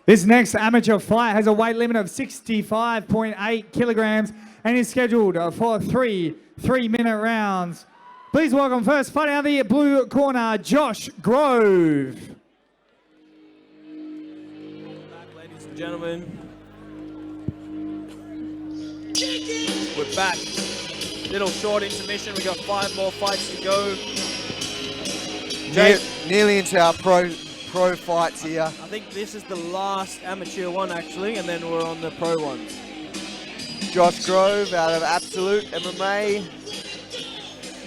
This next amateur fight has a weight limit of 65.8 kilograms and is scheduled for three-minute rounds. Please welcome first fighting out of the blue corner, Josh Grove. Back, ladies and gentlemen. We're back. Little short intermission. We got 5 more fights to go. Nearly into our pro fights here. I think this is the last amateur one actually, and then we're on the pro ones. Josh Grove out of Absolute MMA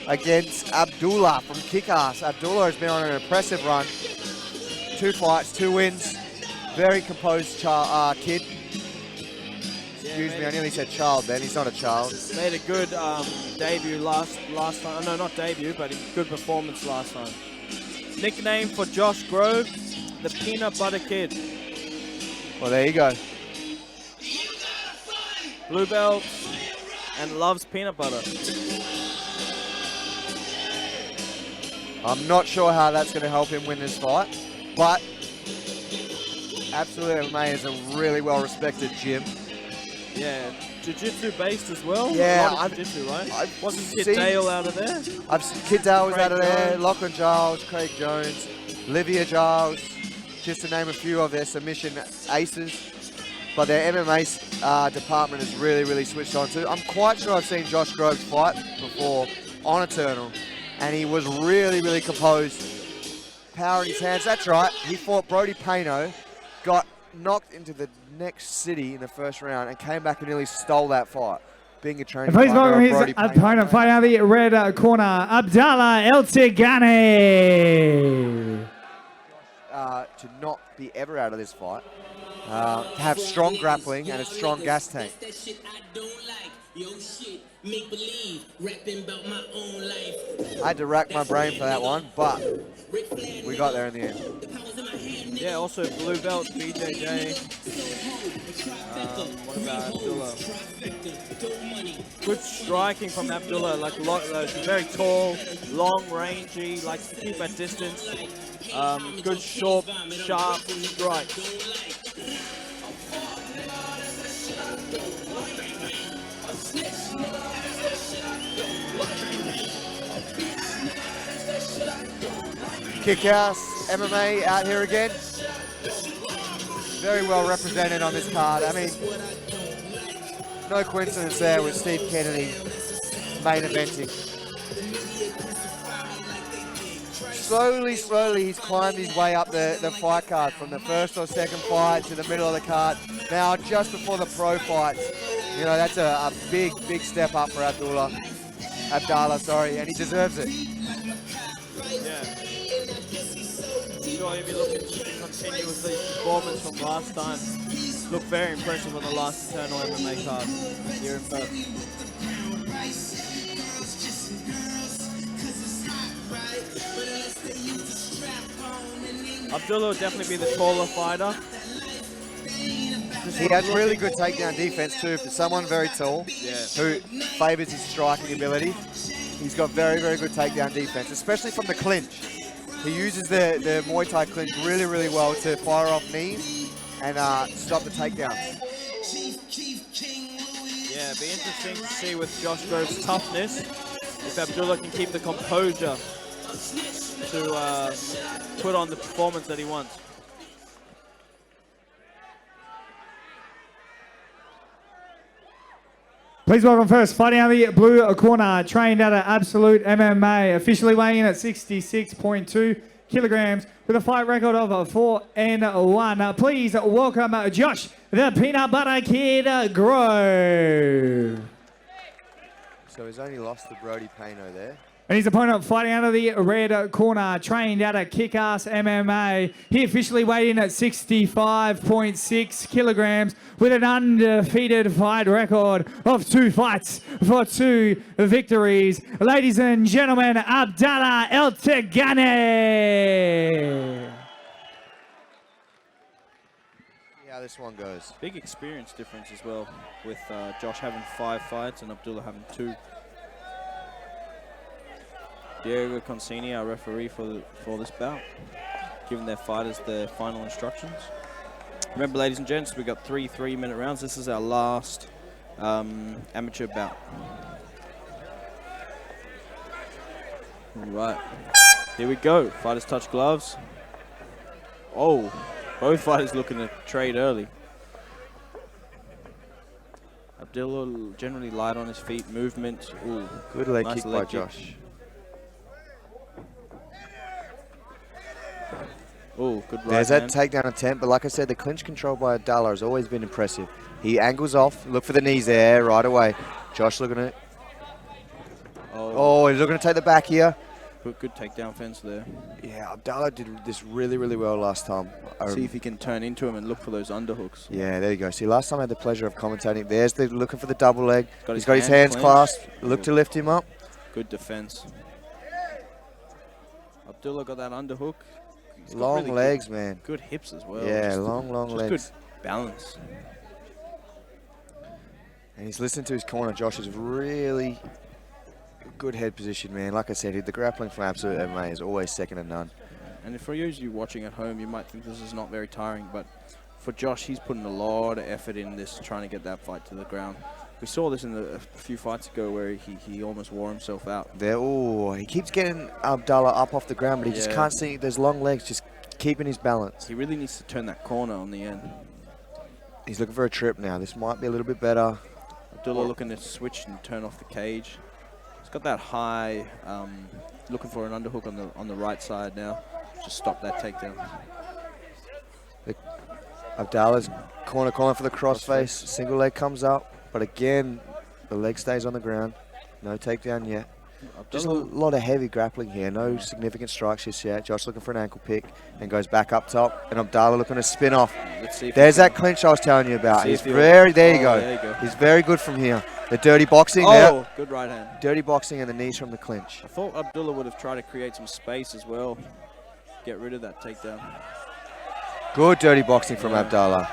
against Abdallah from Kick-Ass. Abdallah has been on an impressive run. 2 fights, 2 wins. Very composed kid. Excuse me, I nearly said child then. He's not a child. Made a good debut last time. No, not debut, but a good performance last time. Nickname for Josh Grove, the Peanut Butter Kid. Well, there you go. Blue belt and loves peanut butter. I'm not sure how that's going to help him win this fight, but Absolute MMA is a really well-respected gym. Yeah, jiu-jitsu based as well. Yeah, jiu-jitsu, right? Wasn't Kid seen Dale out of there? Kid Dale was out of there. Jones. Lachlan Giles, Craig Jones, Livia Giles, just to name a few of their submission aces. But their MMA department is really switched on too. I'm quite sure I've seen Josh Grove fight before on Eternal, and he was really composed. Power in his hands. That's right. He fought Brody Payno, got knocked into the next city in the first round, and came back and nearly stole that fight. Being a training Please partner welcome of his Brody Payno. opponent fighting out of the red corner, Abdallah Eltigani. To not be ever out of this fight. To have strong grappling and a strong gas tank. I had to rack my brain for that one, but we got there in the end. Yeah, also blue belt, BJJ. What about Abdullah? Good striking from Abdullah, very tall, long, rangy, likes to keep at distance. Good short, sharp strike. Kick-Ass MMA out here again. Very well represented on this card. I mean, no coincidence there with Steve Kennedy main eventing. Slowly, he's climbed his way up the fight card from the first or second fight to the middle of the card. Now, just before the pro fights, you know, that's a big step up for Abdallah, and he deserves it. Yeah. Sure, he'll be looking to continue with the performance from last time. Looked very impressive on the last Eternal MMA card here in Perth. Abdullah will definitely be the taller fighter. He has really good takedown defense too for someone very tall who favours his striking ability. He's got very good takedown defense, especially from the clinch. He uses the Muay Thai clinch really well to fire off knees and stop the takedowns. Yeah, it'd be interesting to see with Josh Grove's toughness if Abdullah can keep the composure to put on the performance that he wants. Please welcome first fighting out of the blue corner, trained out of Absolute MMA, officially weighing in at 66.2 kilograms with a fight record of 4-1. Please welcome Josh, the Peanut Butter Kid Grove. So he's only lost to Brody Payno there. And his opponent fighting out of the red corner, trained out of Kick-Ass MMA. He officially weighed in at 65.6 kilograms with an undefeated fight record of 2 fights for 2 victories. Ladies and gentlemen, Abdallah Eltigani. See how this one goes. Big experience difference as well, with Josh having 5 fights and Abdullah having 2. Diego Consini, our referee for this bout, giving their fighters their final instructions. Remember, ladies and gents, we got 3 3-minute rounds. This is our last amateur bout. All right, here we go. Fighters touch gloves. Oh, both fighters looking to trade early. Abdallah generally light on his feet, movement. Ooh, Good leg nice kick by leg Josh. Oh, good right There's hand. that takedown attempt, but like I said, the clinch control by Abdallah has always been impressive. He angles off, look for the knees there right away. Josh looking at it. Oh, he's looking to take the back here. Good takedown fence there. Yeah, Abdallah did this really, really well last time. See if he can turn into him and look for those underhooks. Yeah, there you go. See, last time I had the pleasure of commentating. There's the looking for the double leg. He's got his hands hands clasped. Look to lift him up. Good defense. Abdallah got that underhook. He's got Long really legs, man. Good hips as well. Yeah, Just long legs. Good balance. And he's listening to his corner. Josh is really good head position, man. Like I said, the grappling from Absolute MMA is always second to none. And for you watching at home, you might think this is not very tiring, but for Josh, he's putting a lot of effort in this, trying to get that fight to the ground. We saw this in a few fights ago where he almost wore himself out. There, oh, he keeps getting Abdallah up off the ground, but he just can't see. There's long legs, just keeping his balance. He really needs to turn that corner on the end. He's looking for a trip now. This might be a little bit better. Abdallah looking to switch and turn off the cage. He's got that high, looking for an underhook on the right side now. Just stop that takedown. Abdallah's corner for the crossface. Single leg comes up, but again, the leg stays on the ground. No takedown yet. Just a lot of heavy grappling here. No significant strikes just yet. Josh looking for an ankle pick and goes back up top. And Abdallah looking to spin off. There's that clinch I was telling you about. He's very, there you go. He's very good from here. The dirty boxing there. Oh, good right hand. Dirty boxing and the knees from the clinch. I thought Abdallah would have tried to create some space as well. Get rid of that takedown. Good dirty boxing from Abdallah.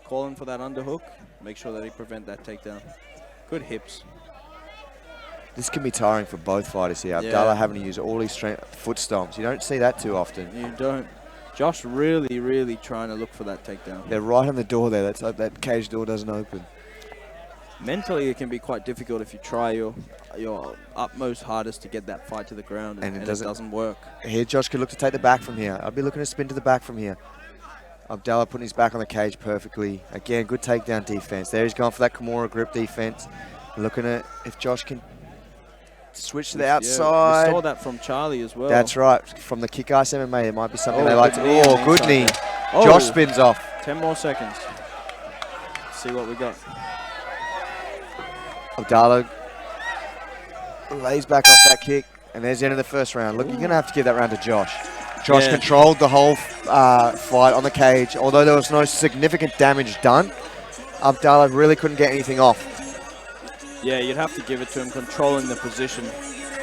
Calling for that underhook. Make sure that he prevent that takedown. Good hips. This can be tiring for both fighters here. Abdallah having to use all his strength, foot stomps. You don't see that too often. You don't. Josh really, really trying to look for that takedown. They're right on the door there. That's like that cage door doesn't open. Mentally, it can be quite difficult if you try your utmost hardest to get that fight to the ground and it doesn't work. Here, Josh could look to take the back from here. I'd be looking to spin to the back from here. Abdallah putting his back on the cage perfectly. Again, good takedown defense. There he's going for that Kimura grip defense. Looking at if Josh can switch to the outside. We saw that from Charlie as well. That's right. From the kick-ass MMA, it might be something they like to do. Oh, good knee. Oh, Josh spins off. 10 more seconds. Let's see what we got. Abdallah lays back off that kick, and there's the end of the first round. Look, you're going to have to give that round to Josh. Josh controlled the whole fight on the cage. Although there was no significant damage done, Abdallah really couldn't get anything off. Yeah, you'd have to give it to him, controlling the position.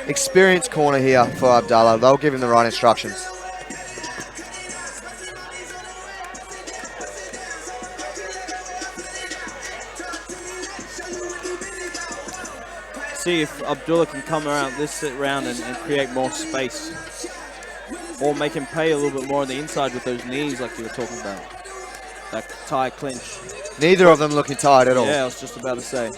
Experienced corner here for Abdallah. They'll give him the right instructions. See if Abdallah can come around this round and create more space. Or make him pay a little bit more on the inside with those knees like you were talking about. That tie clinch. Neither of them looking tired at all. Yeah, I was just about to say.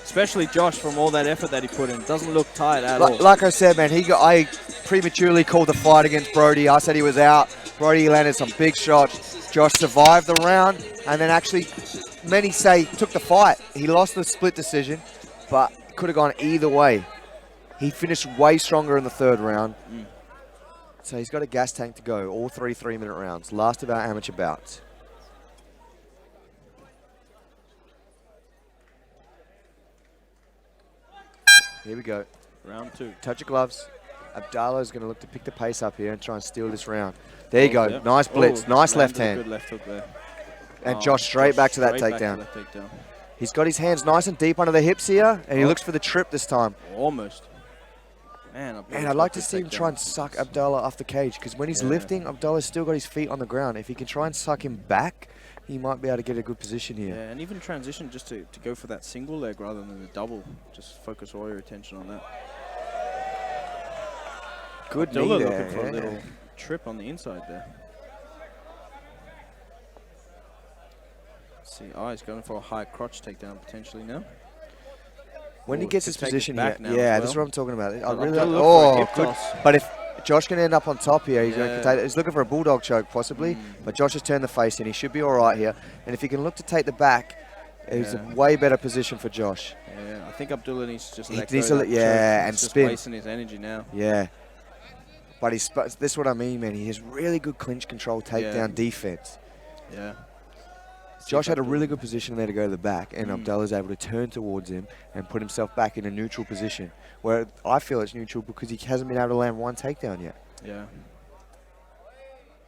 Especially Josh from all that effort that he put in. Doesn't look tired at all. Like I said, man, I prematurely called the fight against Brody. I said he was out. Brody landed some big shots. Josh survived the round and then actually, many say, took the fight. He lost the split decision, but could have gone either way. He finished way stronger in the third round. So he's got a gas tank to go. All 3 3-minute rounds. Last of our amateur bouts. Here we go. Round 2. Touch of gloves. Abdallah is going to look to pick the pace up here and try and steal this round. There you go. Yep. Nice blitz. Nice left hand. Good left hook there. And Josh straight back to that takedown. He's got his hands nice and deep under the hips here, and he looks for the trip this time. Almost. Man, I'd like to see him try and suck Abdallah off the cage, because when he's lifting, Abdallah's still got his feet on the ground. If he can try and suck him back, he might be able to get a good position here. Yeah, and even transition just to go for that single leg rather than the double. Just focus all your attention on that. Good Abdallah knee there. looking for a little trip on the inside there. Let's see. Oh, he's going for a high crotch takedown potentially now. When he gets his position here, now yeah, as this is well. what I'm talking about. I But really Abdullah like, look for a oh, hip good. toss. But if Josh can end up on top here, he's going to Yeah. take. He's looking for a bulldog choke possibly, but Josh has turned the face in. He should be all right here. And if he can look to take the back, it's a way better position for Josh. Yeah, I think Abdullah needs to just He let needs go to of that let- yeah, choke. and He's just spin. wasting his energy now. Yeah. But this is what I mean, man. He has really good clinch control, takedown defense. Yeah. Josh had a really good position there to go to the back, and Abdullah's able to turn towards him and put himself back in a neutral position, where I feel it's neutral because he hasn't been able to land one takedown yet. Yeah.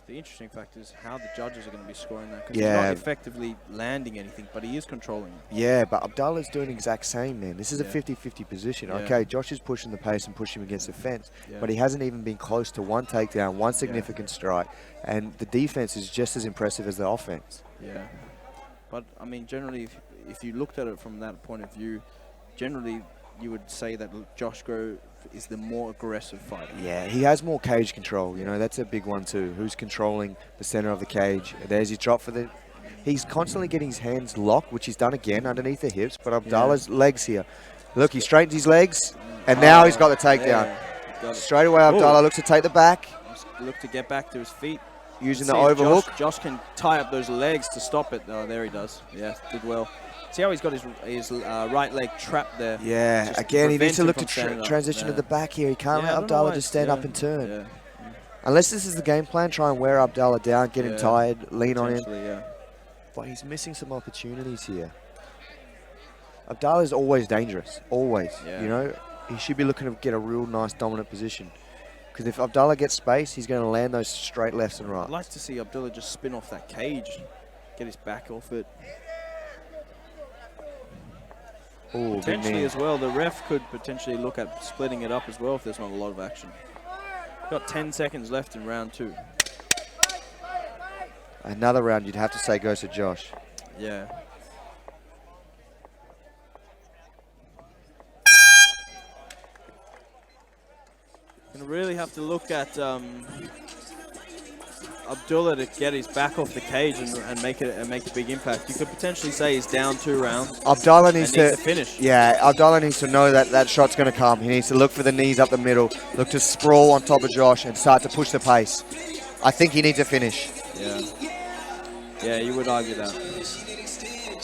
The interesting fact is how the judges are going to be scoring that. Because he's not effectively landing anything, but he is controlling it. Yeah, but Abdullah's doing the exact same, man. This is a Yeah. 50-50 position. Yeah. Okay, Josh is pushing the pace and pushing him against the fence, Yeah. but he hasn't even been close to one takedown, one significant strike, and the defense is just as impressive as the offense. Yeah. But, I mean, generally, if you looked at it from that point of view, generally you would say that Josh Grove is the more aggressive fighter. Yeah, he has more cage control. You know, that's a big one too. Who's controlling the center of the cage? There's his drop for the... He's constantly getting his hands locked, which he's done again underneath the hips, but Abdallah's legs here. Look, he straightens his legs, and now he's got the takedown. Yeah, Straight away, Abdallah looks to take the back. Look to get back to his feet. Using See the if overhook. Josh can tie up those legs to stop it. Oh, there he does. Yeah, did well. See how he's got his right leg trapped there? Yeah, Just again, he needs to prevent look him to from standing up. transition to the back here. He can't Yeah, I let don't know Abdallah why just it's- stand up and turn. Yeah. Unless this is the game plan, try and wear Abdallah down, get him tired, lean on him. Yeah. But he's missing some opportunities here. Abdallah is always dangerous, always. Yeah. You know, he should be looking to get a real nice dominant position. Because if Abdallah gets space, he's going to land those straight lefts and I'd rights. like to see Abdullah just spin off that cage, get his back off it. Ooh, big Potentially knee. as well, the ref could potentially look at splitting it up as well if there's not a lot of action. Got 10 seconds left in round 2. Another round, you'd have to say, goes to Josh. Yeah. Gonna really have to look at Abdullah to get his back off the cage and make a big impact. You could potentially say he's down 2 rounds. Abdallah needs to finish. Yeah, Abdallah needs to know that that shot's going to come. He needs to look for the knees up the middle, look to sprawl on top of Josh and start to push the pace. I think he needs to finish. Yeah. Yeah, you would argue that.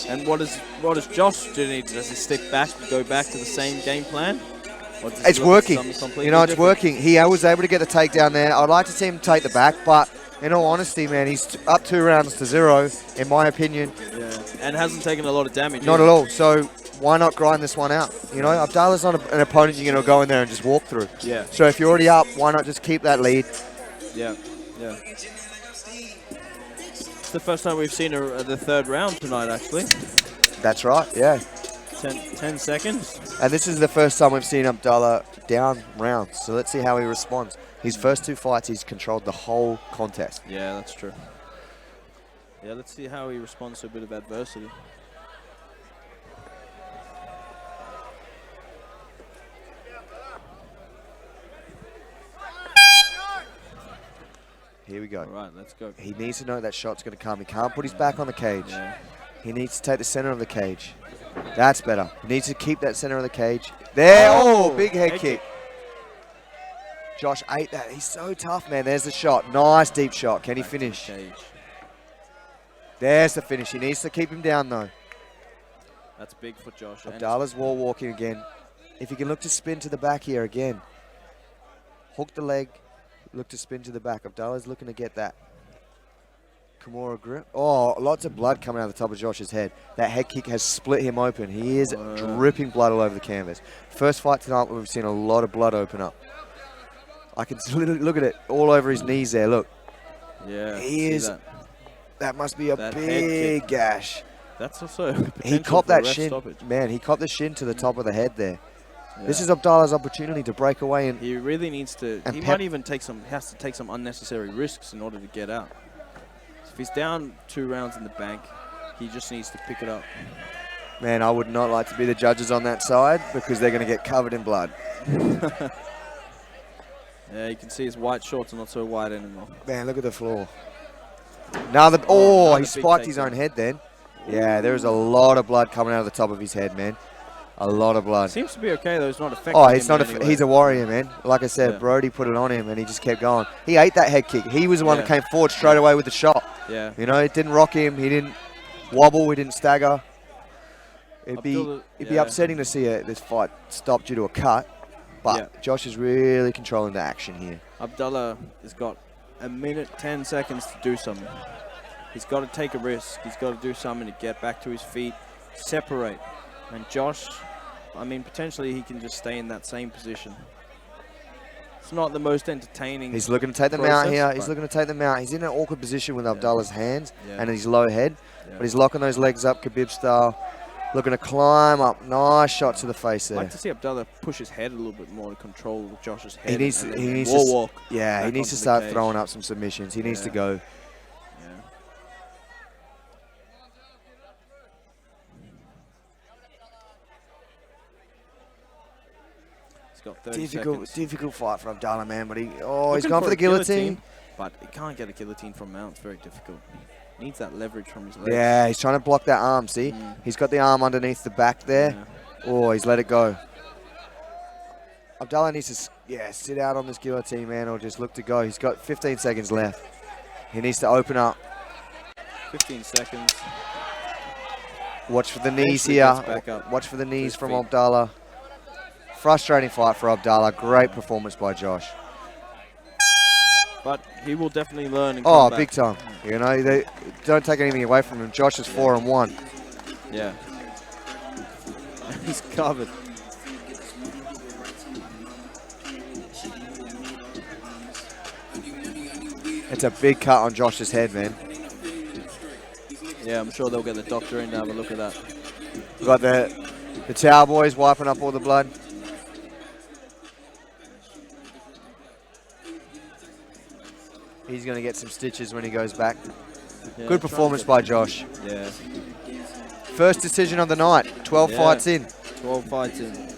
And what does Josh do? Does he stick back, go back to the same game plan? Or does he It's look at working. something completely You know, it's different? working. He was able to get the takedown there. I'd like to see him take the back, but in all honesty, man, he's up 2 rounds to 0, in my opinion. Yeah, and hasn't taken a lot of damage. Not either. at all. So why not grind this one out? You know, Abdallah's not an opponent you're going to go in there and just walk through. Yeah. So if you're already up, why not just keep that lead? Yeah, yeah. It's the first time we've seen the 3rd round tonight, actually. That's right, yeah. 10 seconds. And this is the first time we've seen Abdallah down rounds. So let's see how he responds. His first 2 fights, he's controlled the whole contest. Yeah, that's true. Yeah, let's see how he responds to a bit of adversity. Here we go. All right, let's go. He needs to know that shot's going to come. He can't put his back on the cage. Yeah. He needs to take the center of the cage. That's better. He needs to keep that center of the cage. There. Oh, big head kick. Josh ate that. He's so tough, man. There's the shot. Nice deep shot. Can he finish? There's the finish. He needs to keep him down, though. That's big for Josh. Abdallah's wall walking again. If he can look to spin to the back here again. Hook the leg. Look to spin to the back. Abdallah's looking to get that. Kimura grip. Oh, lots of blood coming out of the top of Josh's head. That head kick has split him open. He is dripping blood all over the canvas. First fight tonight, we've seen a lot of blood open up. I can look at it all over his knees there. Look. Yeah. He is. That must be a big gash. That's also he copped that shin. Man, he copped the shin to the top of the head there. Yeah. This is Abdallah's opportunity to break away, and he really needs to. He might even has to take some unnecessary risks in order to get out. So if he's down 2 rounds in the bank, he just needs to pick it up. Man, I would not like to be the judges on that side because they're going to get covered in blood. Yeah, you can see his white shorts are not so white anymore. Man, look at the floor. Now he spiked his own head then. Yeah, there's a lot of blood coming out of the top of his head, man. A lot of blood. Seems to be okay though. It's not affecting Oh, him it's not. in any way. He's a warrior, man. Like I said, Yeah. Brody put it on him, and he just kept going. He ate that head kick. He was the one that Yeah. came forward straight away with the shot. Yeah. You know, it didn't rock him. He didn't wobble. He didn't stagger. It'd be Yeah. upsetting to see this fight stop due to a cut, but Yeah. Josh is really controlling the action here. Abdallah has got a minute, 10 seconds to do something. He's got to take a risk. He's got to do something to get back to his feet, separate. And Josh, I mean, potentially he can just stay in that same position. It's not the most entertaining. He's looking to take them out here. He's looking to take them out. He's in an awkward position with Abdallah's hands and his low head, but he's locking those legs up, Khabib style. Looking to climb up. Nice shot to the face there. I'd like to see Abdallah push his head a little bit more to control Josh's head. He needs to walk. Yeah, he needs to start throwing up some submissions. He needs to go. Yeah. He's got 30 seconds. Difficult fight for Abdallah, man. But he's Looking gone for the a guillotine. But he can't get a guillotine from Mount. It's very difficult. Needs that leverage from his legs. Yeah, he's trying to block that arm. See, he's got the arm underneath the back there. Yeah. Oh, he's let it go. Abdallah needs to sit out on this guillotine, man, or just look to go. He's got 15 seconds left. He needs to open up. 15 seconds. Watch for the knees Eventually here. gets back up Watch for the knees his from feet. Abdallah. Frustrating fight for Abdallah. Great performance by Josh. But he will definitely learn and Oh, come back. big time. You know, they don't take anything away from him. Josh is 4-1. Yeah. He's covered. It's a big cut on Josh's head, man. Yeah, I'm sure they'll get the doctor in to have a look at that. We've got the towel boys wiping up all the blood. He's going to get some stitches when he goes back. Yeah, Good performance by Josh. Yeah. First decision of the night. 12 fights in. 12 fights in.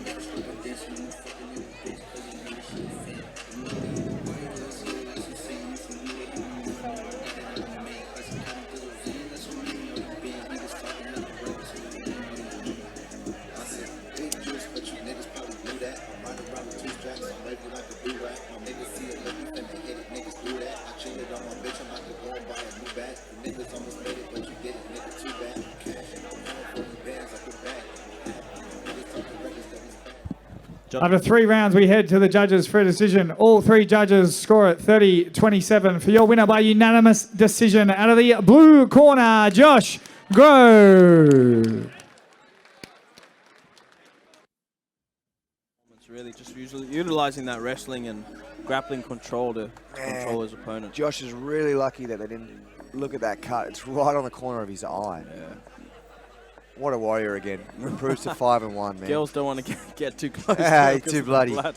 After 3 rounds, we head to the judges for a decision. All 3 judges score at 30-27 for your winner by unanimous decision. Out of the blue corner, Josh Grove. It's really just utilizing that wrestling and grappling control to control his opponent. Josh is really lucky that they didn't look at that cut. It's right on the corner of his eye. Yeah. What a warrior again. Improves to 5-1, man. Girls don't want to get too close. Hey, because too of the bloody. blood.